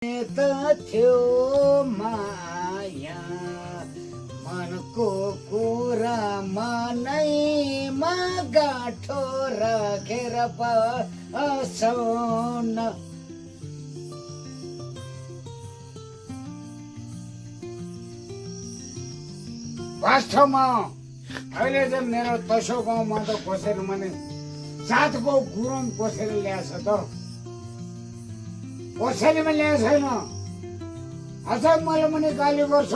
थियो माया मनको कुरा मनैमा गाठो राखेर बसौन। वास्तवमा अहिले चाहिँ मेरो तसो गाउँमा त कसरी भने 7 गाउँ गुरुङ कसरी ल्याएछ त, कसैले पनि ल्याएको छैन। अझ मलाई पनि गाली गर्छ।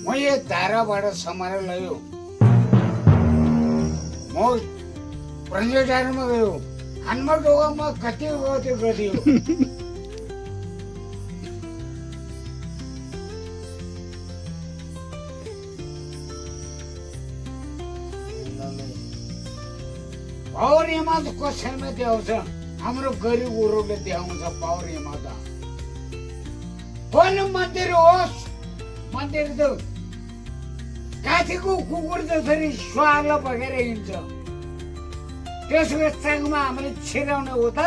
म यो धाराबाट समाएर ल्यायो, म प्रजेडारमा गयो, हानमा डोगामा कति गयो त्यो गरियो। पावर हिमाल कसैमा देखाउँछ, हाम्रो गरिब गुरुले देखाउँछ पावर हिमाल। पनि मन्दिर होस्, मन्दिर त काठीको कुकुर जसरी स्वाला भगेर हिँड्छ त्यसको चाङमा हामीले छिराउने हो त।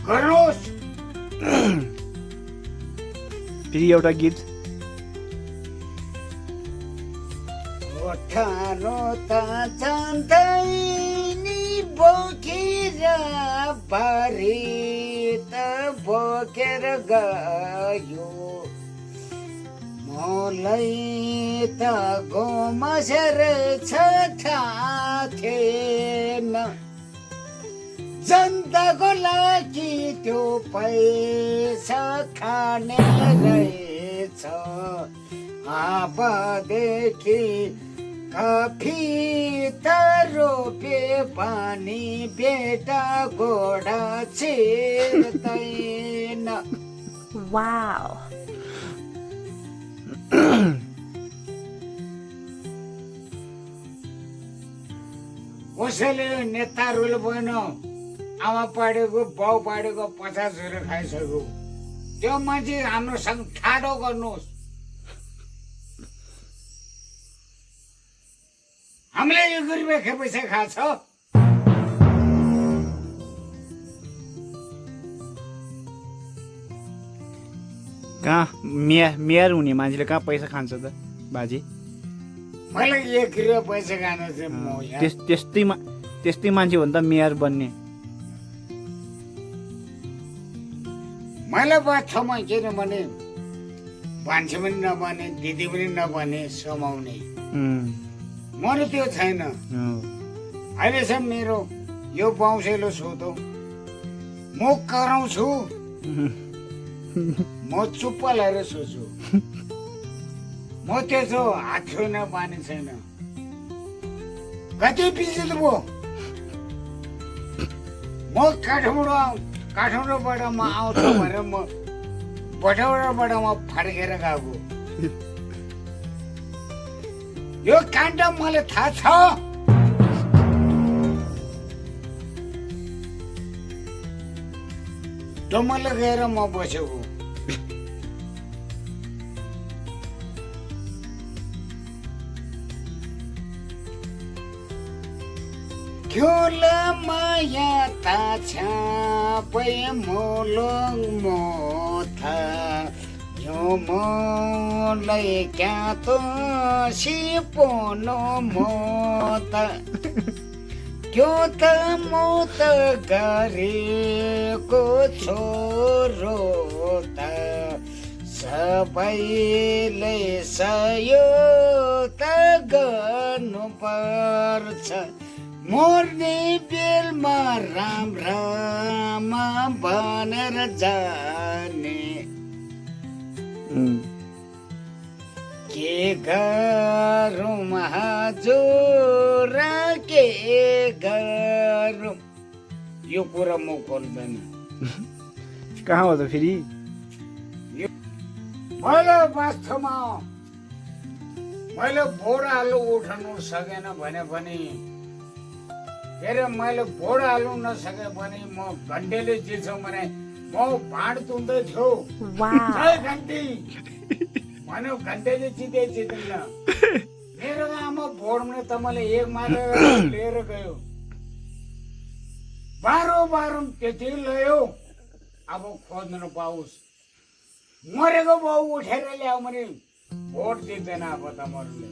गर्नुहोस्। फेरि एउटा गीत ओठारो त जान्दैन बोकेर बारी त बोकेर गयो, मलाई त गोमसर छ थाहा थिएन। जनताको लागि त्यो पैसा खाने रहेछ। आबादेखि कफी त रोपे पानी बेटा घोडा छिर्दैन। वाउ। कसैले नेताहरूले भएन आमा पाडेको बाउ पाडेको 50 रुपियाँ खाइसक्यो, त्यो मान्छे हाम्रोसँग ठाडो गर्नुहोस्। हामीले 1 रुपियाँ खे पैसा खान्छ। कहाँ मेयर हुने मान्छेले कहाँ पैसा खान्छ त बाजे? मलाई 1 रुपियाँ पैसा खानु चाहिँ म त्यस्तै मान्छे हो नि त मेयर बन्ने। मैले बाछोमा किनभने भान्से पनि नबने, दिदी पनि नबने समाउने, मेरो त्यो छैन। अहिलेसम्म मेरो यो बाउसेलो सोधो म कराउँछु, म चुप्प लगाएर सोच्छु। म त्यसो हात छोइन पानी छैन। कति बिजित भयो। म काठमाडौँबाट म आउँछु भनेर म बटौराबाट म फर्केर गएको। यो काण्ड मलाई थाहा छ। डमल गएर म बसेको। क्योला माया ताछा पै मोलङ मोथा यो मलाई क्या तो सिपोनो मोता क्यों त मोत गरेको छोरो त सबैले सहयोग त गर्नुपर्छ। मर्ने बेलमा राम राम भनेर जाने के गरौँ हजुर के गरौँ। यो कुरा म बोल्दैन। कहाँ हो त फेरि? मैले वास्तवमा मैले भोट हाल्नु उठाउनु सकेन भने पनि के अरे मैले भोट हाल्नु नसके भने म घन्टेले जित्छु भने म भाँड तुन्दै थियो Wow. जय घन्टी भन्यो घन्टीले चिते चित्दैन मेरो आमा भोडमा त मलाई एक मारेर लिएर गयो बाह्रौँ त्यति ल्यायो अब खोज्नु नपाओस् मरेको बाउ उठेर ल्याऊ भने भोट जित्दैन अब तपाईँहरूले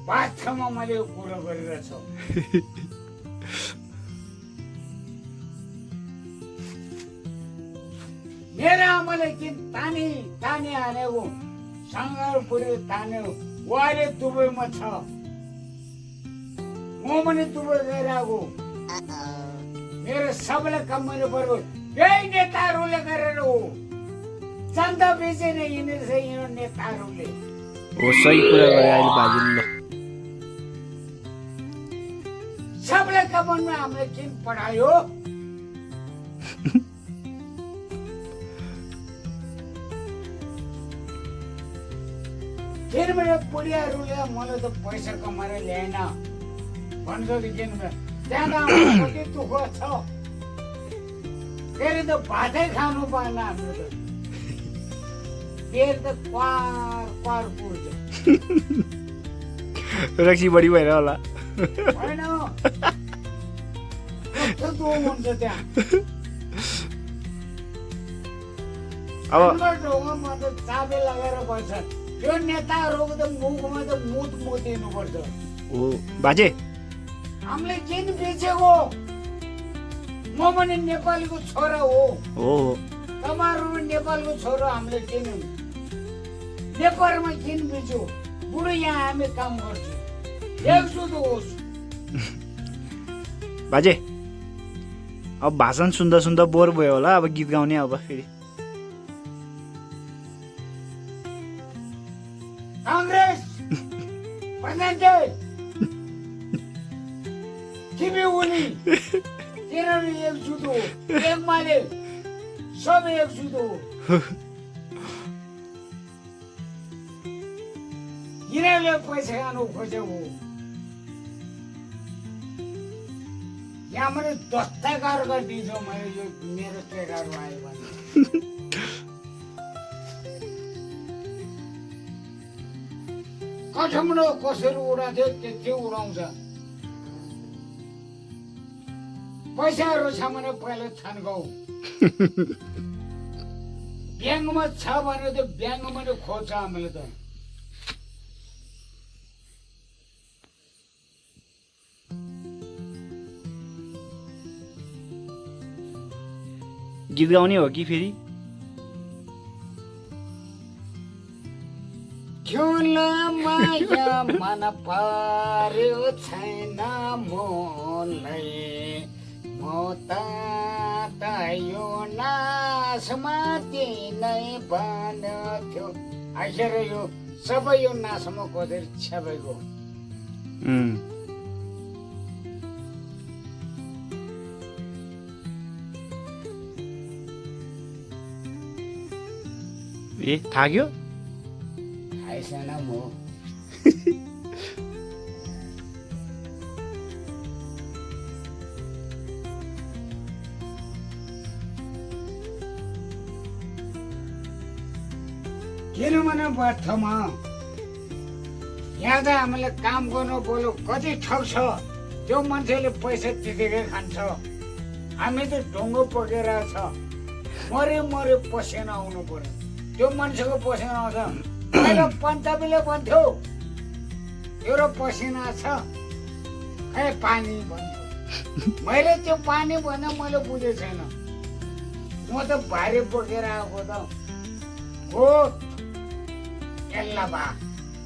बाथमा मैले यो कुरो गरिरहेछ मेरो आमाले किन तानी तानी हानेको सङ्गारपुरी तान्यो उहाँले दुबईमा छ म पनि दुबई गइरहेको मेरो सबैलाई कमाउनु पर्यो यही नेताहरूले गरेर हो जनता बेचेर हिँडेर यो नेताहरूले हो सही कुरा गरे अहिले बाजेले ल सबैलाई कमाउनु हामीले किन पढायो फेरि मेरो बुढियाहरूले मलाई त पैसा कमाएर ल्याएन भन्छ कि किन त्यहाँ त हाम्रो कति दुःख छ फेरि त भातै खानु पाएन हाम्रो त फेरि त क्वार क्वार पुर्छ रक्सी बढी भएर होला होइन कस्तो दुःख हुन्छ त्यहाँ अब ढोकामा त चाबी लगाएर बस्छ यो नेताहरूको त मुखमा त मुत मुतिनुपर्छ हो बाजे हामीले किन बेचेको म पनि नेपालीको छोरा हो हो तपाईँहरू पनि नेपालको छोरा हामीले किन नेपालमा किन बेच्यो बुढो यहाँ हामी काम गर्छौँ एकजुट होस् बाजे अब भाषण सुन्दा सुन्दा बोर भयो होला अब गीत गाउने अब फेरि काङ्ग्रेस भन्दै तिमी उनी तिनीहरू एकजुट हो एकमाले सब एकजुट हो यिनीहरूले पैसा खानु खोजेको यहाँ मैले दस्तकार गरिदिन्छु मैले यो मेरो टेकाहरू आयो भने काठमाडौँ कसरी उडाउँथ्यो त्यति उडाउँछ पैसाहरू छ भने पहिला छन्काउ ब्याङ्कमा छ भने त ब्याङ्कमा नै खोज्छ हामीले त गीत गाउने हो कि फेरि माया मन पार्यो छैन मोलाई म त यो नासमा नै बन्थ्यो आखिर यो सबै यो नासमा कसरी छेबेको ए थाक्यो खाइसेन म किनभने बाटोमा यहाँ त हामीले काम गर्नु बोल्यो कति ठग्छ त्यो मान्छेले पैसा त्यतिकै खान्छ हामी त ढुङ्गो पकेर छ मरे मरे पसिना आउनु पर्यो त्यो मान्छेको पसिना आउँछ पहिला पञ्चाबीले भन्थ्यो एउटा पसिना छ खै पानी भन्थ्यो मैले त्यो पानी भन्दा मैले बुझेको छैन म त भारी बोकेर आएको त हो एल्ला बा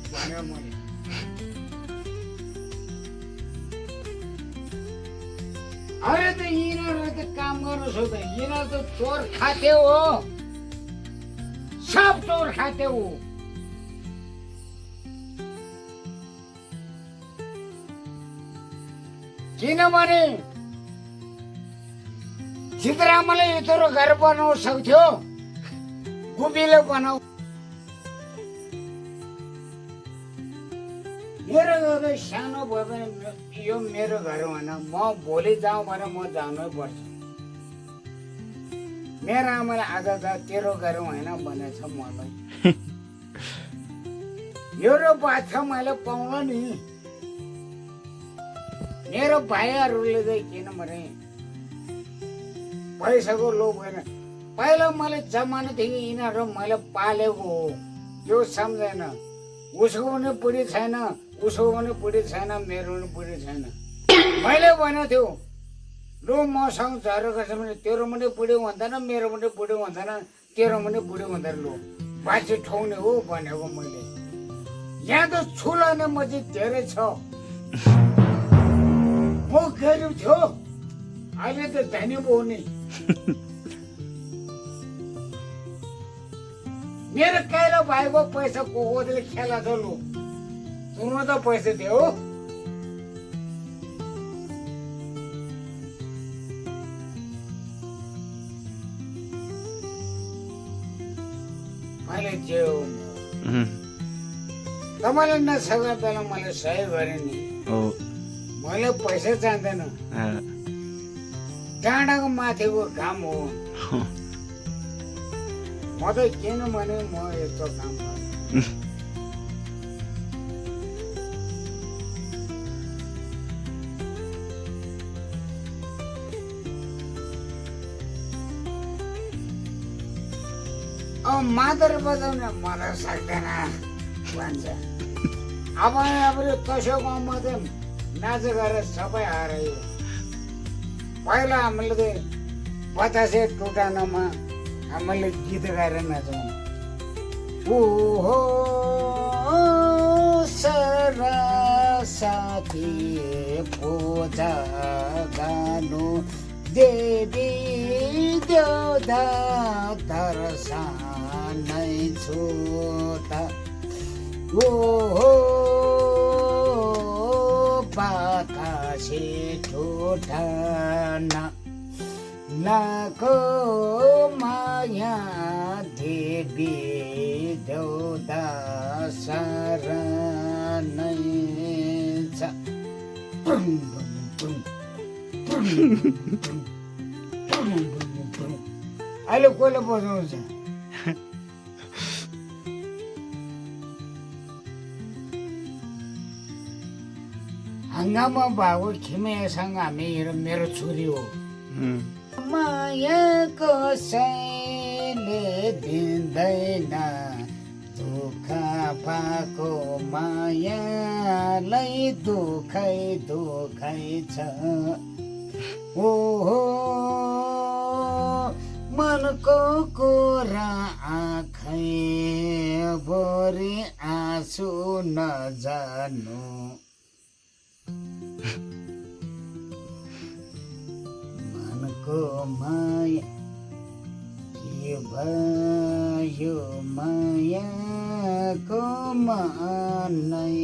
भनेर मैले अरे त यिनीहरू त काम गर्नु छ त यिनीहरू त चोर खाते हो सब चोर खाते हो किनभने सिद्धरामले यत्रो घर बनाउन सक्थ्यो गुबीले बनाऊ मेरो घर सानो भयो भने यो मेरो घर होइन म भोलि जाउँ भने म जानै पर्छ मेरो आमाले आज त तेरो गरौँ होइन भनेछ मलाई यो र बाछा मैले पाउला नि मेरो भाइहरूले चाहिँ किन भने पैसाको लोभ होइन पहिला मैले जमानादेखि यिनीहरू मैले पालेको हो त्यो सम्झेन उसको पनि बुढी छैन उसको पनि बुढी छैन मेरो पनि बुढी छैन मैले भनेको थियो लु मसँग झरेको छ भने तेरो पनि बुढी हुँदैन मेरो पनि बुढी हुँदैन तेरो पनि बुढी हुँदैन लु बाँची ठोक्ने हो भनेको मैले यहाँ त छुला नै मजिद धेरै छ म गरिब थियो अहिले त धनी भयो नि मेरो काइलो भाइको पैसा कोले खेला छ लु सुन्नु त पैसा दियो मैले जे तपाईँले नसकेको बेला मैले सही गरेँ नि मैले पैसा चाहँदैन डाँडाको माथिको काम हो म त किन भने म यस्तो काम गर्छु अब मादर बजाउन मलाई सक्दैन भन्छ अब कसैको गाउँमा चाहिँ नाच गरेर सबै हरायो पहिला हामीले 50 टुटानामा हामीले गीत गाएर नाचौँ ओहो सरस्वती पूजा गानु देवी देवता दर्शनै छोटा ओहो बातासे ठुटाना नाको माया देवी देवता शरणै छ अहिले कसले बजाउँछ हङ्गामा भएको खिमेसँग हामी मेरो छोरी हो माया कसैले दिँदैन दुःख पाएको मायालाई दुःखै दुःखै छ ओहो मनको कुरा आँखै भरि आँसु नजानु मनको माया के भयो मायाको मानै